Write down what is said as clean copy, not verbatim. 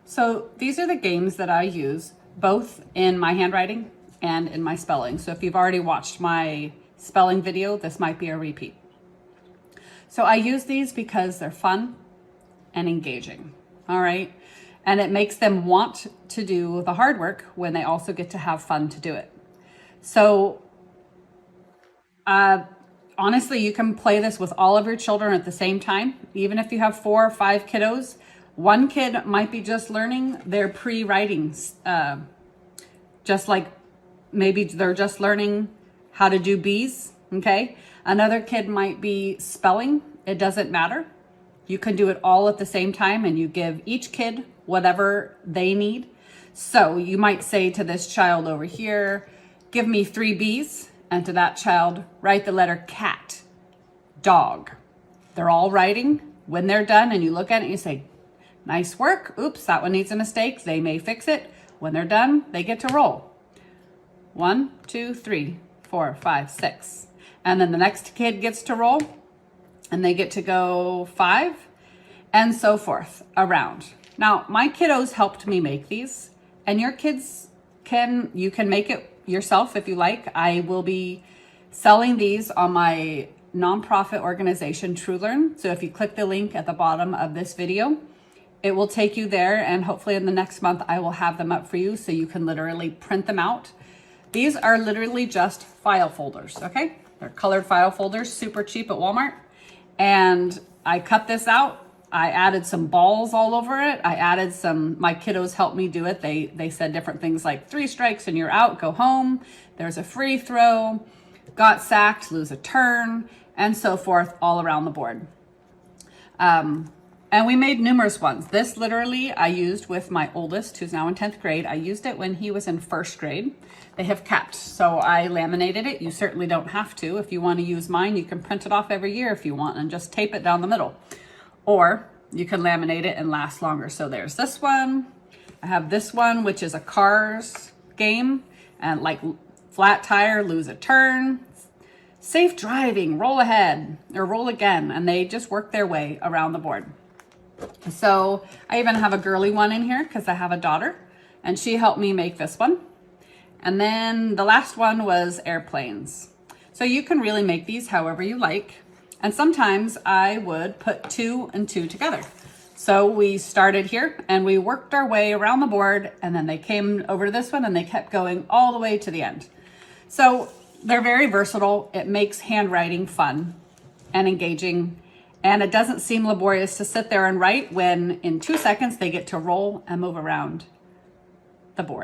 So these are the games that I use both in my handwriting and in my spelling. So if you've already watched my spelling video, this might be a repeat. So I use these because they're fun and engaging, all right? And it makes them want to do the hard work when they also get to have fun to do it. So honestly, you can play this with all of your children at the same time. Even if you have 4 or 5 kiddos, one kid might be just learning their pre-writing, just like maybe they're just learning how to do B's, okay? Another kid might be spelling. It doesn't matter. You can do it all at the same time, and you give each kid whatever they need. So you might say to this child over here, give me 3 B's, and to that child, write the letter cat, dog. They're all writing. When they're done and you look at it and you say, nice work. Oops, that one needs a mistake. They may fix it. When they're done, they get to roll. 1, 2, 3, 4, 5, 6. And then the next kid gets to roll and they get to go 5 and so forth around. Now, my kiddos helped me make these, and your kids you can make it yourself if you like. I will be selling these on my nonprofit organization, TrueLearn. So if you click the link at the bottom of this video, it will take you there, and hopefully in the next month I will have them up for you so you can literally print them out. These are literally just file folders, okay? They're colored file folders, super cheap at Walmart. And I cut this out. I added some balls all over it. I added my kiddos helped me do it. They said different things like 3 strikes and you're out, go home. There's a free throw, got sacked, lose a turn, and so forth all around the board. And we made numerous ones. This literally I used with my oldest, who's now in 10th grade. I used it when he was in 1st grade. They have capped, so I laminated it. You certainly don't have to. If you want to use mine, you can print it off every year if you want and just tape it down the middle. Or you can laminate it and last longer. So there's this one. I have this one, which is a cars game, and like flat tire, lose a turn, safe driving, roll ahead or roll again, and they just work their way around the board. So I even have a girly one in here because I have a daughter, and she helped me make this one. And then the last one was airplanes. So you can really make these however you like. And sometimes I would put 2 and 2 together. So we started here and we worked our way around the board, and then they came over to this one and they kept going all the way to the end. So they're very versatile. It makes handwriting fun and engaging, and it doesn't seem laborious to sit there and write when in 2 seconds they get to roll and move around the board.